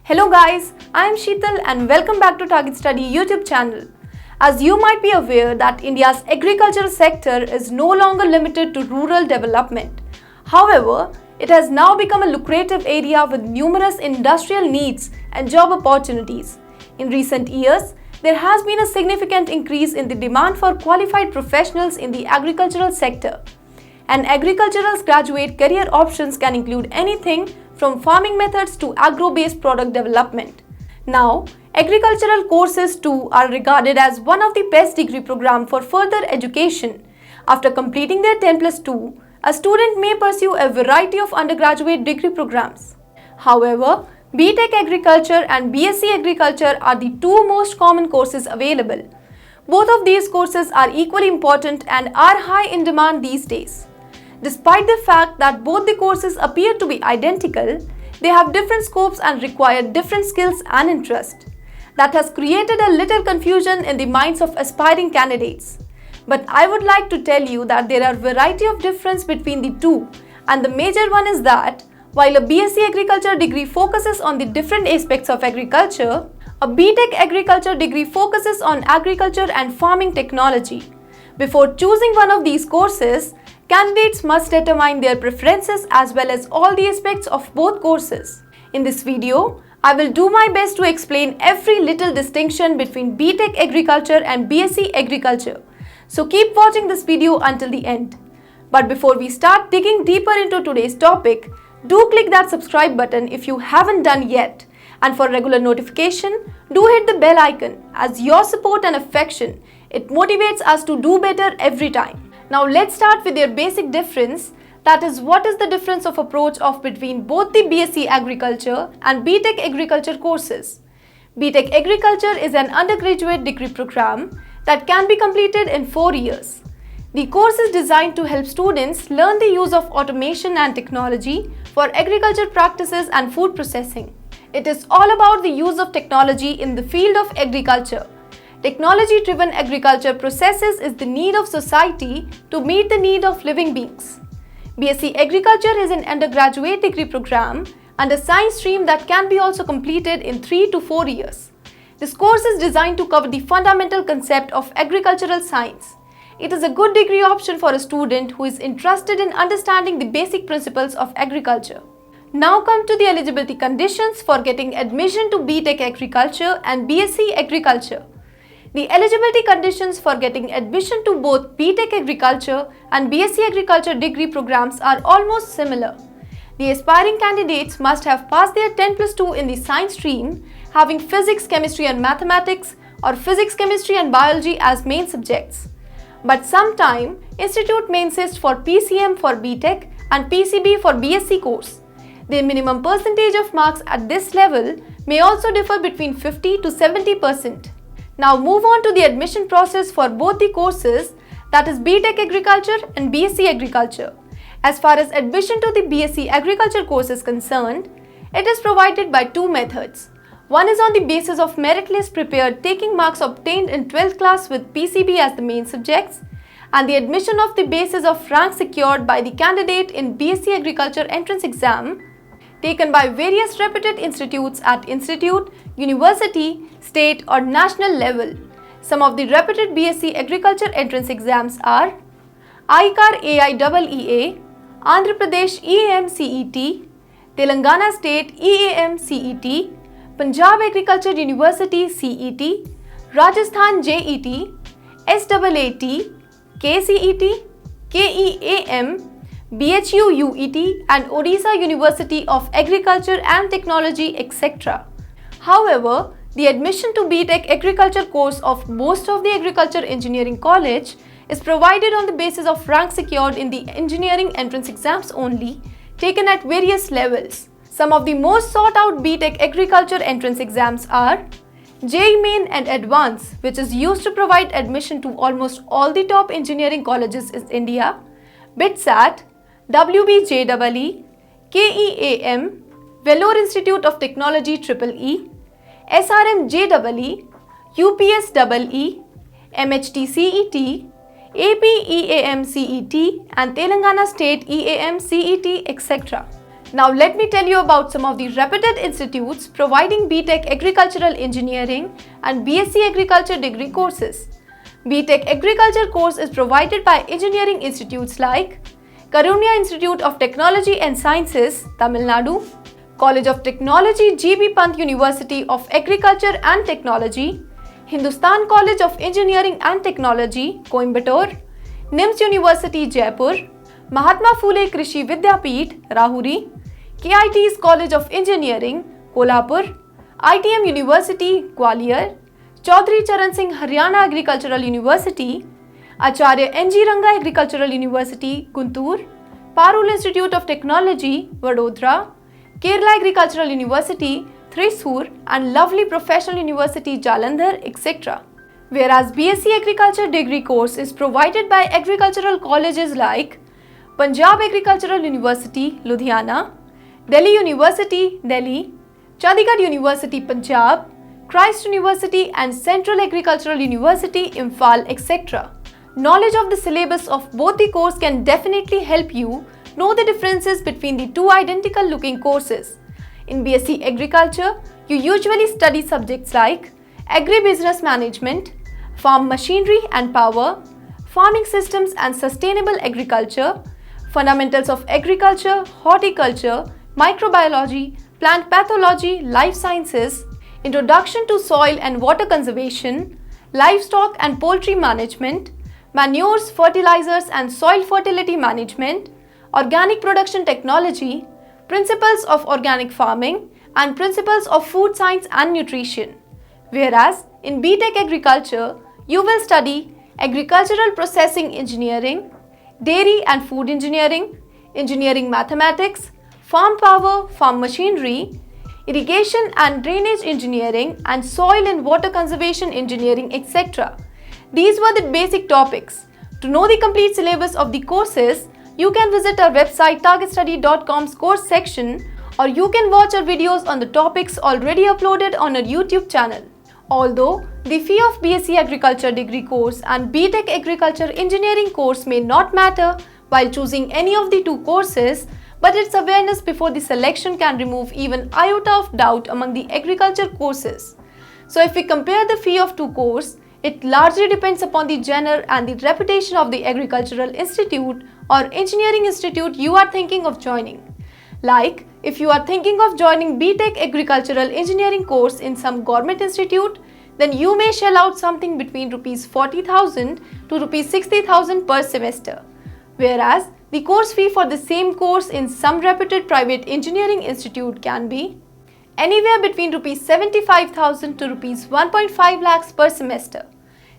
Hello guys, I am Sheetal and welcome back to TargetStudy YouTube channel. As you might be aware that India's agricultural sector is no longer limited to rural development. However, it has now become a lucrative area with numerous industrial needs and job opportunities. In recent years, there has been a significant increase in the demand for qualified professionals in the agricultural sector. An agricultural's graduate career options can include anything from farming methods to agro-based product development. Now, agricultural courses too are regarded as one of the best degree programs for further education. After completing their 10+2, a student may pursue a variety of undergraduate degree programs. However, B.Tech Agriculture and B.Sc Agriculture are the two most common courses available. Both of these courses are equally important and are high in demand these days. Despite the fact that both the courses appear to be identical, they have different scopes and require different skills and interests. That has created a little confusion in the minds of aspiring candidates. But I would like to tell you that there are a variety of difference between the two, and the major one is that while a B.Sc Agriculture degree focuses on the different aspects of agriculture, a B.Tech Agriculture degree focuses on agriculture and farming technology. Before choosing one of these courses, candidates must determine their preferences as well as all the aspects of both courses. In this video, I will do my best to explain every little distinction between B.Tech Agriculture and B.Sc Agriculture. So keep watching this video until the end. But before we start digging deeper into today's topic, do click that subscribe button if you haven't done yet. And for regular notification, do hit the bell icon as your support and affection. It motivates us to do better every time. Now let's start with their basic difference, that is what is the difference of approach between both the B.Sc Agriculture and B.Tech Agriculture courses. B.Tech Agriculture is an undergraduate degree program that can be completed in 4 years. The course is designed to help students learn the use of automation and technology for agriculture practices and food processing. It is all about the use of technology in the field of agriculture. Technology-driven agriculture processes is the need of society to meet the need of living beings. B.Sc Agriculture is an undergraduate degree program and a science stream that can be also completed in 3 to 4 years. This course is designed to cover the fundamental concept of agricultural science. It is a good degree option for a student who is interested in understanding the basic principles of agriculture. Now come to the eligibility conditions for getting admission to B.Tech Agriculture and B.Sc Agriculture. The eligibility conditions for getting admission to both B.Tech Agriculture and B.Sc Agriculture degree programs are almost similar. The aspiring candidates must have passed their 10+2 in the science stream, having physics, chemistry and mathematics or physics, chemistry and biology as main subjects. But sometime, Institute may insist for PCM for B.Tech and PCB for B.Sc course. The minimum percentage of marks at this level may also differ between 50 to 70%. Now move on to the admission process for both the courses, that is B.Tech Agriculture and B.Sc Agriculture. As far as admission to the B.Sc Agriculture course is concerned, it is provided by two methods. One is on the basis of merit list prepared taking marks obtained in 12th class with PCB as the main subjects, and the admission of the basis of rank secured by the candidate in B.Sc Agriculture entrance exam taken by various reputed institutes at institute, university, state or national level. Some of the reputed B.Sc Agriculture entrance exams are ICAR AIEEA, Andhra Pradesh EAM CET, Telangana State EAM CET, Punjab Agriculture University CET, Rajasthan JET, SAAT, KCET, KEAM, BHU UET and Odisha University of Agriculture and Technology, etc. However, the admission to B.Tech Agriculture course of most of the agriculture engineering college is provided on the basis of rank secured in the engineering entrance exams only, taken at various levels. Some of the most sought out B.Tech Agriculture entrance exams are JEE Main and Advance, which is used to provide admission to almost all the top engineering colleges in India, BITSAT, WBJEE, KEAM, Vellore Institute of Technology EEE, SRM-JEE, UPSEE, MHT-CET, AP EAM CET and Telangana State EAM CET, etc. Now let me tell you about some of the reputed institutes providing B.Tech Agricultural Engineering and B.Sc Agriculture degree courses. B.Tech Agriculture course is provided by engineering institutes like Karunya Institute of Technology and Sciences, Tamil Nadu, College of Technology G.B. Pant University of Agriculture and Technology, Hindustan College of Engineering and Technology, Coimbatore, NIMS University, Jaipur, Mahatma Phule Krishi Vidyapeeth, Rahuri, KIT's College of Engineering, Kolhapur, ITM University, Gwalior, Chaudhry Charan Singh Haryana Agricultural University, Acharya N.G. Ranga Agricultural University, Guntur, Parul Institute of Technology, Vadodara, Kerala Agricultural University, Thrissur and lovely Professional University, Jalandhar, etc. Whereas B.Sc Agriculture degree course is provided by agricultural colleges like Punjab Agricultural University, Ludhiana, Delhi University, Delhi, Chandigarh University, Punjab, Christ University and Central Agricultural University, Imphal, etc. Knowledge of the syllabus of both the course can definitely help you know the differences between the two identical looking courses. In B.Sc Agriculture, you usually study subjects like Agribusiness Management, Farm Machinery and Power, Farming Systems and Sustainable Agriculture, Fundamentals of Agriculture, Horticulture, Microbiology, Plant Pathology, Life Sciences, Introduction to Soil and Water Conservation, Livestock and Poultry Management, Manures, Fertilizers and Soil Fertility Management, Organic Production Technology, Principles of Organic Farming and Principles of Food Science and Nutrition. Whereas in B.Tech Agriculture, you will study Agricultural Processing Engineering, Dairy and Food Engineering, Engineering Mathematics, Farm Power, Farm Machinery, Irrigation and Drainage Engineering and Soil and Water Conservation Engineering, etc. These were the basic topics. To know the complete syllabus of the courses, you can visit our website targetstudy.com's course section or you can watch our videos on the topics already uploaded on our YouTube channel. Although the fee of B.Sc Agriculture degree course and B.Tech Agriculture Engineering course may not matter while choosing any of the two courses, but its awareness before the selection can remove even iota of doubt among the agriculture courses. So if we compare the fee of two courses, it largely depends upon the genre and the reputation of the agricultural institute or engineering institute you are thinking of joining. Like, if you are thinking of joining B.Tech Agricultural Engineering course in some government institute, then you may shell out something between Rs 40,000 to Rs 60,000 per semester. Whereas, the course fee for the same course in some reputed private engineering institute can be anywhere between Rs 75,000 to Rs 1.5 lakhs per semester.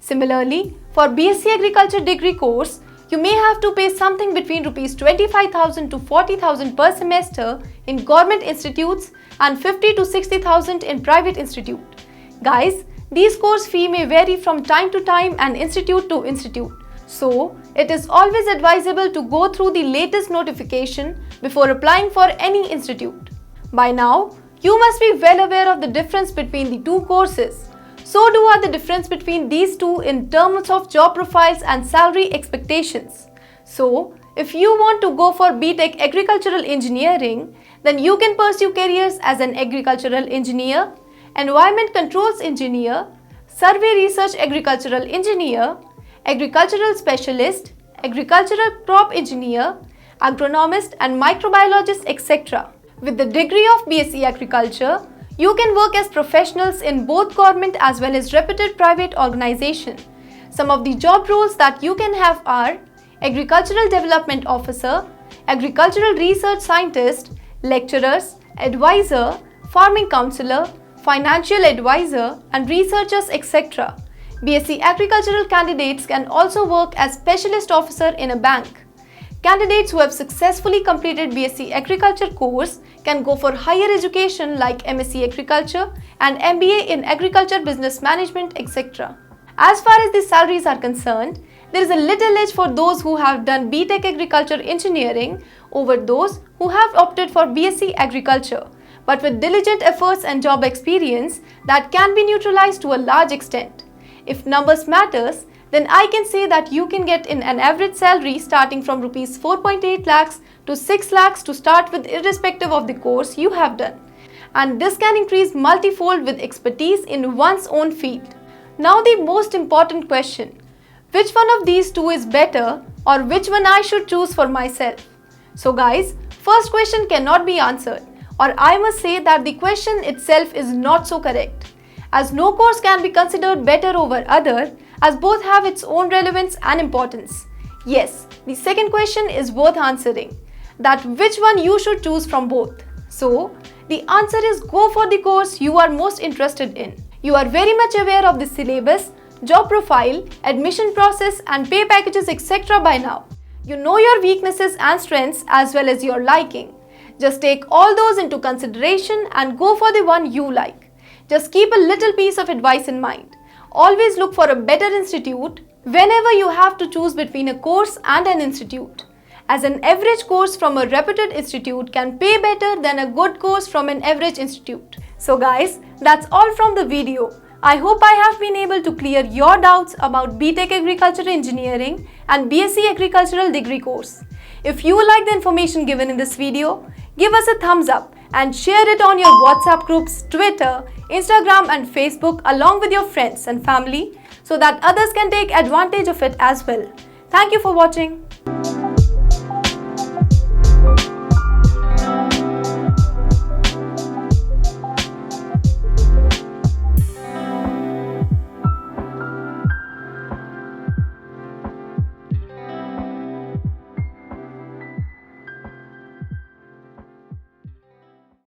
Similarly, for B.Sc Agriculture degree course, you may have to pay something between Rs 25,000 to 40,000 per semester in government institutes and 50 to 60,000 in private institute. Guys, these course fee may vary from time to time and institute to institute. So, it is always advisable to go through the latest notification before applying for any institute. By now, you must be well aware of the difference between the two courses. So do are the difference between these two in terms of job profiles and salary expectations. So, if you want to go for B.Tech Agricultural Engineering, then you can pursue careers as an agricultural engineer, environment controls engineer, survey research agricultural engineer, agricultural specialist, agricultural crop engineer, agronomist and microbiologist, etc. With the degree of B.Sc Agriculture, you can work as professionals in both government as well as reputed private organization. Some of the job roles that you can have are Agricultural Development Officer, Agricultural Research Scientist, Lecturers, Advisor, Farming Counselor, Financial Advisor and Researchers, etc. B.Sc Agricultural candidates can also work as Specialist Officer in a bank. Candidates who have successfully completed B.Sc Agriculture course can go for higher education like MSc Agriculture and MBA in Agriculture Business Management, etc. As far as the salaries are concerned, there is a little edge for those who have done B.Tech Agriculture Engineering over those who have opted for B.Sc Agriculture. But with diligent efforts and job experience, that can be neutralized to a large extent. If numbers matters, then I can say that you can get in an average salary starting from rupees 4.8 lakhs to 6 lakhs to start with, irrespective of the course you have done. And this can increase multifold with expertise in one's own field. Now the most important question, which one of these two is better, or which one I should choose for myself? So guys, first question cannot be answered, or I must say that the question itself is not so correct, as no course can be considered better over other, as both have its own relevance and importance. Yes, the second question is worth answering, that which one you should choose from both. So, the answer is go for the course you are most interested in. You are very much aware of the syllabus, job profile, admission process and pay packages etc. by now. You know your weaknesses and strengths as well as your liking. Just take all those into consideration and go for the one you like. Just keep a little piece of advice in mind. Always look for a better institute whenever you have to choose between a course and an institute, as an average course from a reputed institute can pay better than a good course from an average institute. So guys, that's all from the video. I hope I have been able to clear your doubts about B.Tech Agricultural Engineering and B.Sc Agricultural degree course. If you like the information given in this video, give us a thumbs up and share it on your WhatsApp groups, Twitter, Instagram and Facebook along with your friends and family so that others can take advantage of it as well. Thank you for watching.